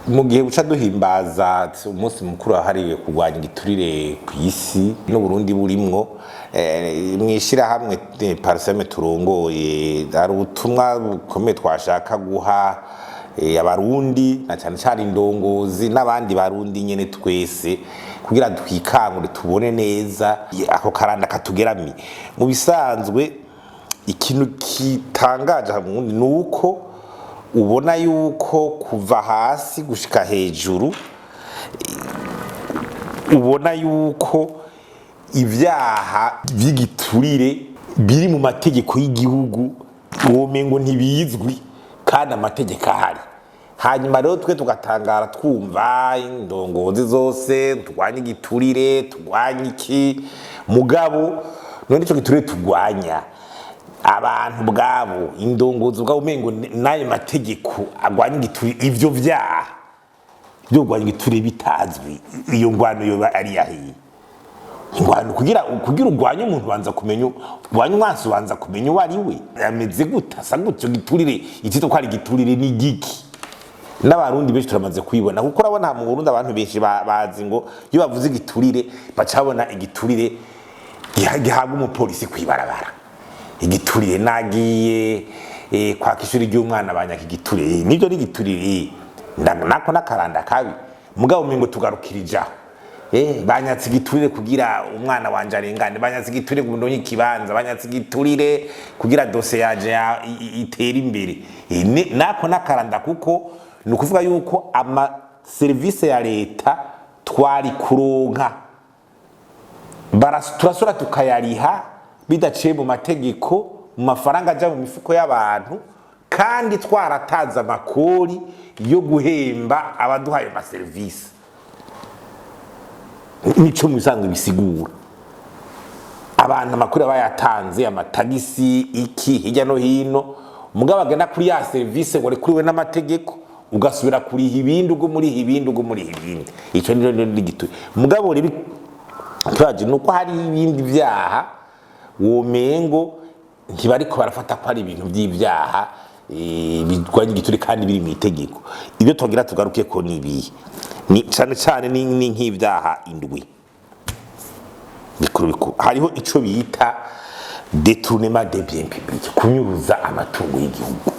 mu gihe buca duhimbaza umunsi mukuru wahariwe kurwanya igiturire ku isi n'Uburundi burimwo mwishira hamwe parseme turongoye ari ubutumwa bukomeye twashaka guha abarundi na cyane cyane indongozi n'abandi barundi nyene twese kugira twikangure tubone neza ako karanda katugerami mu bisanzwe ikintu kitangaje hamundi nuko ubona yuko kuva hasi gushika hejuru ubona yuko ivyaha by'igiturire biri mu mategeko y'igihugu womengo ntibizwi kandi amategeko ahari hanyuma rero twe tugatangara twumva indongozi zose turwanya igiturire turwanya iki mugabo none ico giturire turwanya abantu bwabo indongozi bwabo umengo nayo mategeko agwanya igiturire ivyo vyaha byo gwanya igiturire bitazwi iyo ngwano yo ari yahiye ingwano kugira urwanye umuntu banza kumenya urwanye umwansi banza kumenya wari we yameze guta sa gutyo giturire itito kwari giturire ni giki n'abarundi benshi turamaze kwibona kuko urabona mu Burundi abantu benshi bazi ngo iyo bavuze igiturire bacabona igiturire gihabwa umupolisi kwibarabara igiturire nagiye kwa kishuri ry'umwana banyaka igiturire nibyo ni igiturire nako nakaranda kabi mugabo umengo tugarukirijaho banyatse igiturire kugira umwana wanje arengane banyatse igiturire ngo ndonye ikibanza banyatse igiturire kugira dose yaje itera imbere nako nakaranda kuko nukuvuga yuko ama service ya leta twari kuronka turasura tukayariha bidaciye mu mategeko mu mafaranga aja mu mifuko y'abantu kandi twarataza amakori yo guhemba abaduhaye ama service nico musanzwe bisigura abantu amakuru bayatanze amatagisi iki hirya no hino mugabo agenda kuri ya service ngo rekuriwe n'amategeko ugasubira kuri ibindi ugo muri ibindi ico ni gito mugabo rero twaje nuko hari ibindi vyaha womengo ntibariko barafata ko ari ibintu by'ivyaha bigwanya igiturire kandi biri mu itegeko ibyo twagira tugaruke ko nibi ni cyane ni nk'ivyaha indwi bikuru hariho ico bita détournement des biens publics kunyuruza amatungo y'igihugu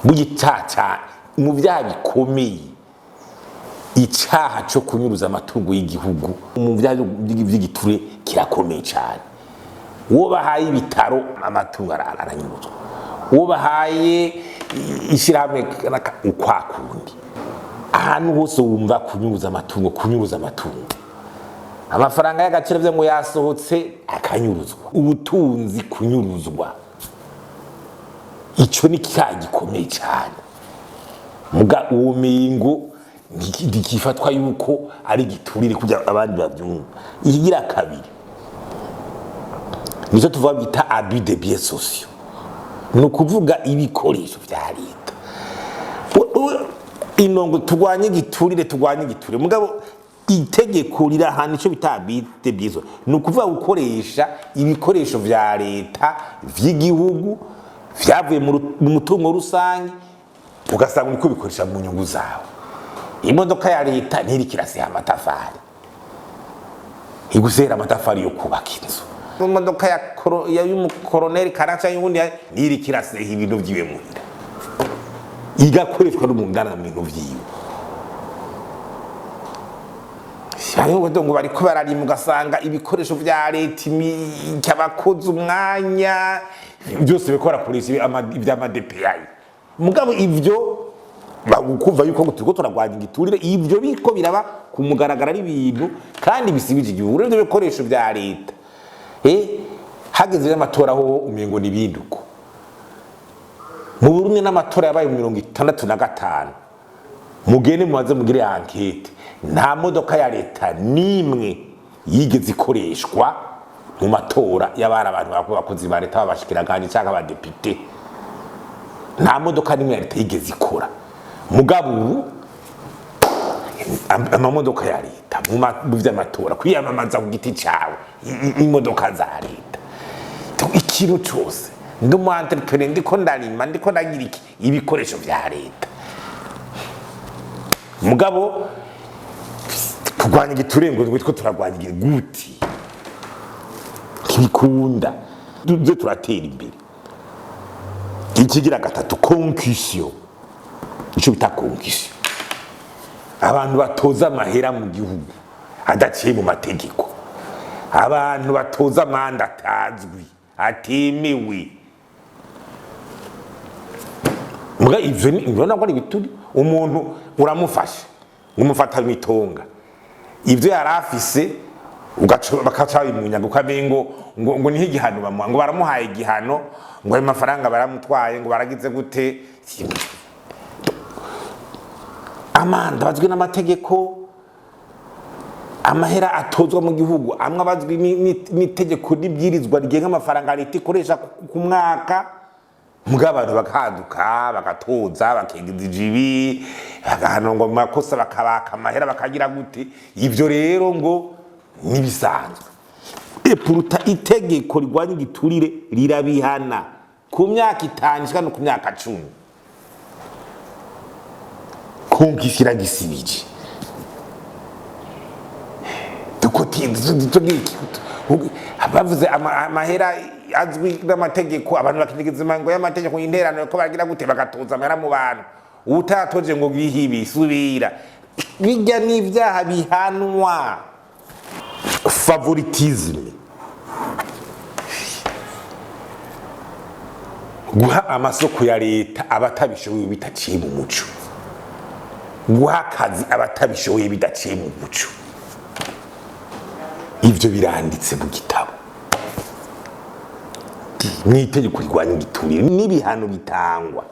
bugicaca mu vyaha bikomeye icaha cyo kunyuruza amatungo y'igihugu mu vyaha by'igiturire kirakomeye cyane uwo bahaye ibitaro amatungo aranyuruzwa uwo bahaye ishyirahamwe ukwakundi ahantu hose wumva kunyuruza amatungo amafaranga y'agaciro byo ngo yasohotse akanyuruzwa ubutunzi kunyuruzwa ico ni cyaha gikomeye cyane muga uwo mingo ndikifatwa yuko ari giturire kujya abandi bavyumva ikigira kabiri nizo tuvuga bita abus de biens sociaux nukuvuga ibikoresho vya leta inongo turwanye igiturire mugabo itegeko rirahana ico bita abus de biens sociaux nukuvuga gukoresha ibikoresho vya leta vy'igihugu vyavuye mu mutungo rusange ugasanga niko bikoresha mu nyungu zawe imodoka ya leta ntirikirasiha amatafari igusera amatafari yo kubaka inzu imodoka ya y'umukoroneri karacha y'ubundi ntirikirasiha ibintu vyiwe muhira igakoreshwa n'umungana mu bintu vyiwe Shayo ngo bariko bararima ugasanga ibikoresho vya leta cyabakoze umwanya byose bikora polisi ivy'amaDPI mugabo ivyo bagukumva yuko turiko turagwanya igiturire ivyo biko biraba kumugaragara ari ibintu kandi bisibije igihugu rero bikoresho vya leta hageze amatora ho umengo nibinduko mu Burundi n'amatora yabaye 65 mugene mumaze mugire enquête nta modoka ya leta nimwe yigeze ikoreshwa mu matora y'abari abantu bakozi ba leta babashikiraganje cyangwa abadepite nta modoka nimwe ya leta yigeze ikora mugabo amamodoka ya leta mu vy'amatora kwiyamamaza ku giti cawe imodoka za leta ikintu cyose ndi mu entrepreneur ndiko ndarima ndiko ndagira iki ibikoresho vya leta mugabo kurwanya igiturire ngo twitwe turarwanya guti kibikunda duze turatera imbere. Ikigira gatatu concussion, ico bita concussion, abantu batoza amahera mu gihugu adaciye mu mategeko, abantu batoza amanda atazwi atemewe. Muga ivyo nibona ko ari bituri, umuntu uramufasha ngumufata mitonga ivyo yarafise bakaca bimunyaga ukamengo ngo niho igihano bamwa ngo baramuhaye igihano ngo ayo mafaranga baramutwaye ngo baragize gute. Amanda bazwi n'amategeko, amahera atozwa mu gihugu amwe bazwi n'itegeko n'ibyirizwa rigenga amafaranga leta ikoresha ku mwaka. Mugabo bakaduka bagatoza bakigiza ijibi bagahanongo mu makosa bakabaka amahera bakagira gute. Ivyo rero ngo nibisanzwe. Epuruta itegeko rigwanya igiturire rirabihana ku myaka 5 shika no ku myaka 10. Konkisira gisibije bavuze amahera azwi n'amategeko, abantu bakinigeza imango y'amategeko y'interano ko bagira gute bagatoza amahera mu bantu. Utatoje ngo bihibi subira bijya n'ivyaha bihanwa. Favoritisme, guha amasoko ya leta abatabishoboye bitaciye mu muco, guha akazi abatabishoboye bidaciye mu muco. Ivyo biranditse mu gitabo n'itegeko rigwanya igiturire n'ibihano bitangwa.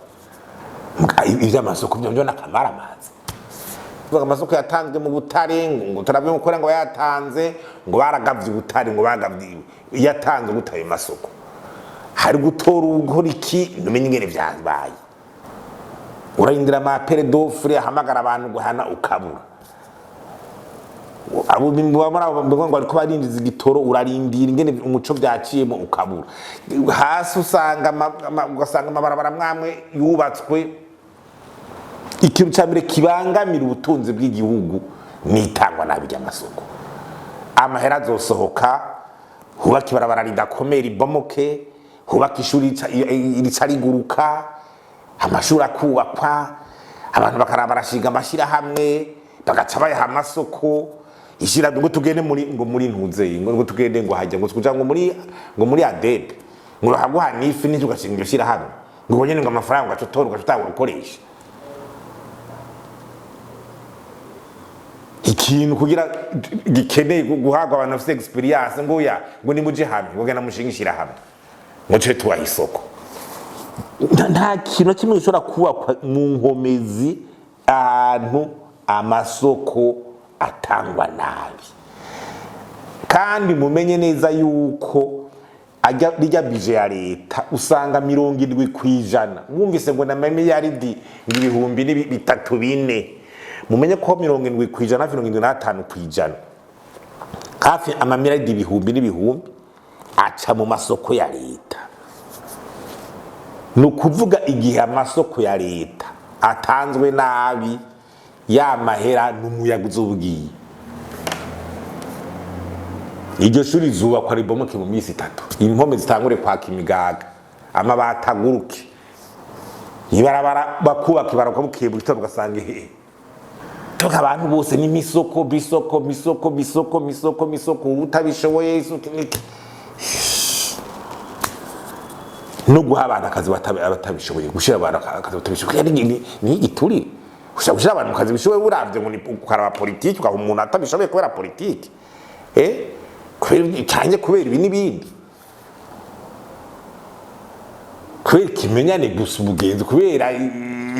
Ivyo amasoko byo nakamara amazi, amasoko yatanzwe mu butare ngo turabye mukora ngo yatanze ngo baragavye ubutare ngo bagavye yatanze gutaye masoko. Hari gutora ugora iki numenye ingene vyabaye, urayindira amapere d'offre ahamagara abantu guhana ukabura. Abo bimbamara ngo ariko barindiza igitoro urarindira ingene umuco byaciyemo ukabura. Hasi usanga ugasanga amabarabara mwamwe yubatswe. Ikintu cyambere kibangamira ubutunzi bw'igihugu nitangwa nabi ry'amasoko. Amahera azosohoka hubaka ibarabara ridakomera ibomoke, hubaka ishuri ricariguruka, amashuri akubakwa, abantu bakarabashiga amashira hamwe bagaca bayaha amasoko. Ishira ngo tugende muri ntuze ngo tugende ngo hajya ngo tukuja ngo muri adebe ngo haguha nifi n'icyo ugashinga ishira hamwe ngo bonyene ngo amafaranga ugacotora ugacutanga ukoresha ikintu kugira gikeneye guhabwa abantu bafite experience ngo nimuje hamwe ngo gena mushingishira hamwe ngo cyo tuwaha isoko. Nta kintu kimwe gishobora kuba mu nkomezi ahantu amasoko atangwa nabi. Kandi mumenye neza yuko rijya bije ya leta usanga 70%. Mwumvise ngo na miliyaridi ibihumbi ni 3-4. Mumenye ko 70%, 75% hafi amamiliyaridi ibihumbi n'ibihumbi aca mu masoko ya leta. Nukuvuga igihe amasoko ya leta atanzwe nabi ya mahera n'umuyaga uzobugiye. Iryo shuri zubakwa ribomoke mu minsi 3, impome zitangure kwaka imigaga, amabati aguruke, ibarabara bakubaka ibarabara bukiye buri toro ugasanga toka abantu bose ni misoko utabishoboye isukiniki no guha abantu akazi batabishoboye, gushira abantu akazi batabishoboye ni igiturire. Ushaka abantu akazi bishoboye uravye ngo ni ukaraba politiki ukaha umuntu atabishoboye kubera politiki cyane kubera ibi n'ibindi, kubera kimenyane gusa umugenzi, kubera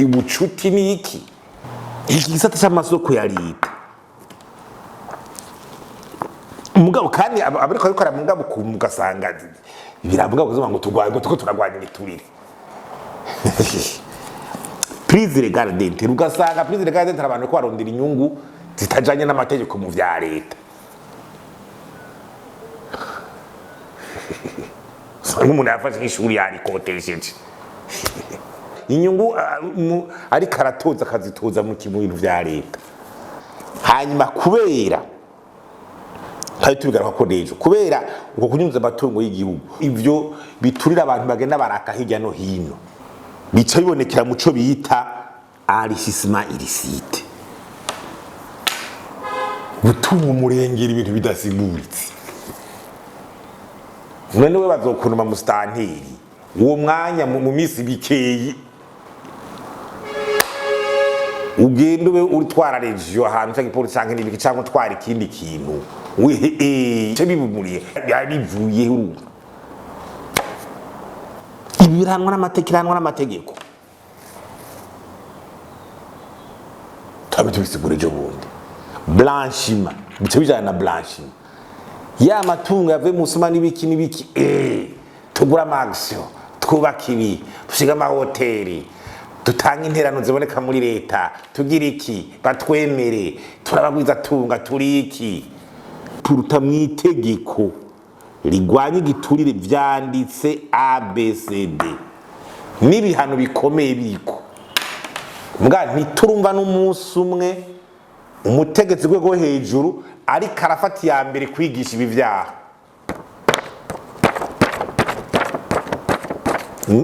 ubucuti n'iki. Iki gisata cy'amasoko ya leta umugabo kandi abariko abikora mugabo kugasanga biravuga ngo turwaye tuko turagwanya igiturire. Prise legale dente ugasanga prise legale dente abantu ko barondera inyungu zitajanye n'amategeko mu vya leta. Umuntu yafashe ishuri yarikotesheje inyungu ariko aratoza akazitoza mu bintu vya leta. Hanyuma kubera hari tubigaruka ko dejo kubera uko kunyuza amatungo y'igihugu ivyo biturira abantu bagenda baraka hirya no hino bica bibonekera muco bita enrichissement illicite, gutuma umurengera ibintu bidasiguritse. None we bazokunuma mu stanteri uwo mwanya mu misi bikeyi ugenda ube utwara regio ahantu cyangwa ipolisi cyangwa n'ibiki cyangwa utwara ikindi kintu cyo bibumuriye yabivuye urumva ibiranwa n'amategeko tabisigure jo bundi blanchiment bice bijana na blanchiment ya matungo yave musuma n'ibiki tugura amaction twubaka ibi dushiga amahoteli dutanga interano ziboneka muri leta tugira iki batwemere turabagwiza tunga turiki turuta mu itegeko rigwanya igiturire vyanditse ABCD n'ibihano bikomeye biko mbwa ntiturumva n'umunsi umwe umutegetsi rwego hejuru ariko arafata ya mbere kwigisha ibi vyaha.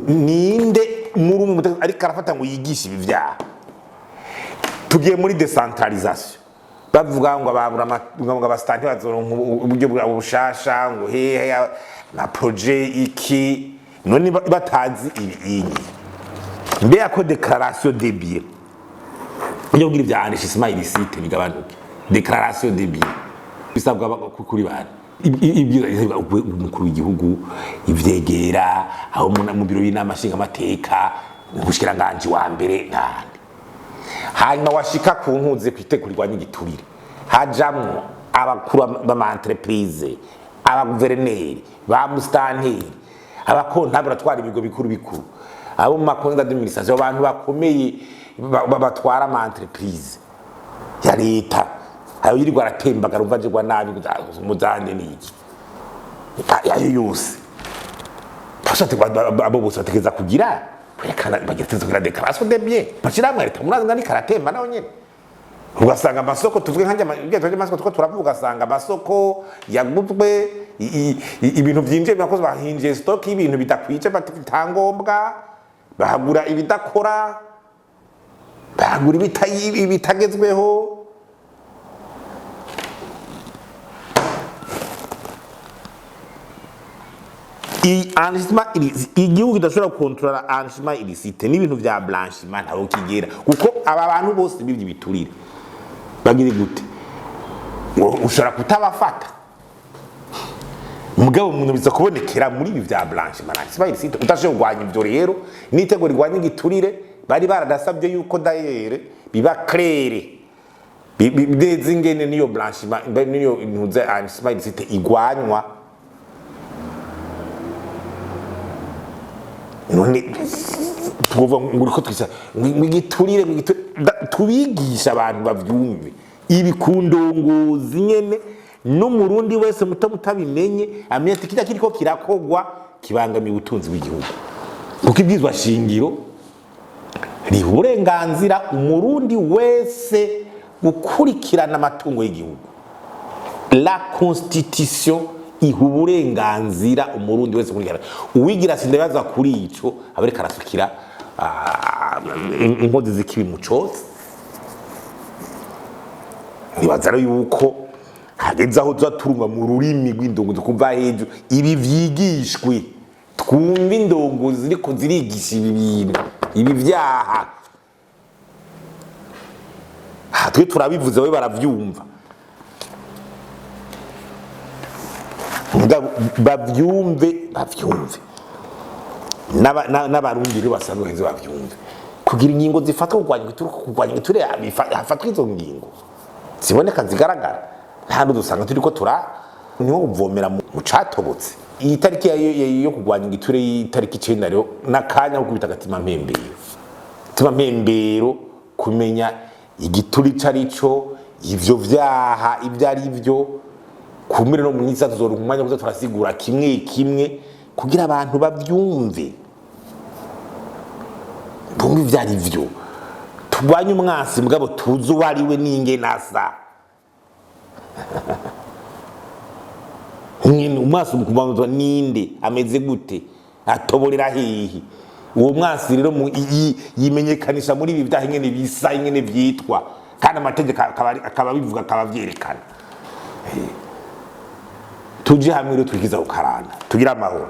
Ninde muri umutegetsi ariko arafata ngo yigisha ibi vyaha? Tugiye muri decentralisation bavuga ngo ababura abastante bazoronka uburyo bwa bushasha ngo hehe na projet iki none batazi ibi mbe yako déclaration des biens iyo ngira vya enrichissement illicite bigabanuke. Déclaration des biens bisabwa kuri bana ibyo umukuru w'igihugu ivyegera aho mu biro y'inama nshinga amateka gushikiranganje wa mbere ntandi. Hanyuma washika ku ntuze kwitegurirwa n'igiturire hajamwo abakuru b'ama entreprise abaguverineri ba mustanteri abakontabura atwara ibigo bikuru abo mu makonza d'administration abantu bakomeye batwara ama entreprise ya leta ayo yirirwa aratembaga rumvajirwa nabi muzande niki ayo yose pasate abo bose bategeza kugira kwerekana bageteze kugira déclaration des biens baciramwe leta murazanga ni karatemba naho nyene ugasanga amasoko tuvuge nkanje amasoko tuko turavuga ugasanga amasoko yaguzwe ibintu byinje byakoze bahinje stock y'ibintu bidakwice batangombwa bahagura ibidakora bahagura ibitagezweho. Igihugu kidashobora kontrola enrichissement illicite n'ibintu vya blanchiment ntaho kigera kuko aba bantu bose bivye biturire bagire gute ushobora kutabafata mugabo umuntu biza kubonekera muri ibi vya blanchiment enrichissement illicite utashe kugwanya ivyo rero nitego rigwanya igiturire bari baradasabye yuko daire biba claire bideze ingene niyo blanchiment niyo intuze enrichissement illicite igwanywa. None tuvuga ngo ko twisa ngiturire tubigisha abantu bavyumve ibi kundongozi nyene no murundi wese mutabimenye amenye tikira kiriko kirakogwa kibangamiye ubutunzi bw'igihugu kuko ibwizwa shingiro ri uburenganzira umurundi wese gukurikirana amatungo y'igihugu. La constitution iha uburenganzira umurundi wese kurikirana uwigira sindabaza kuri ico abareka arasukira inkozi zikibi mucozi. Nibazara yuko hageze aho tuzaturuma mu rurimi rw'indongozi kuva hejuru ibi vyigishwe twumva indongozi ziriko zirigisha ibi bintu ibi vyaha twe turabivuze we baravyumva bavyumve n'abarundi rero basanzwe heze bavyumve kugira ingingo zifatwa kugwanya igiturire hafatwa izo ngingo ziboneka zigaragara nta dusanga turiko niho kuvomera mu catobotse. Iyi tariki yo kugwanya igiturire itariki 9 rero nakanya ko kubita gatima mpembero kumenya igiturire carico ivyo vyaha ibyo ari byo kumire no munyiza tuzora umwanya kuza turasigura kimwe kugira abantu bavyumve twumve ivyari vyo tubanye umwansi mugabo tuzi uwariwe n'ingene asa nyine umwansi mukubanzwa ninde ameze gute atoborera hehe uwo mwansi rero yimenyekanisha muri ibi vyaha ingene bisa ingene vyitwa kandi amategeko akaba bivuga akaba vyerekana tuje hamwe rero twigiza ukarana tugira amahoro.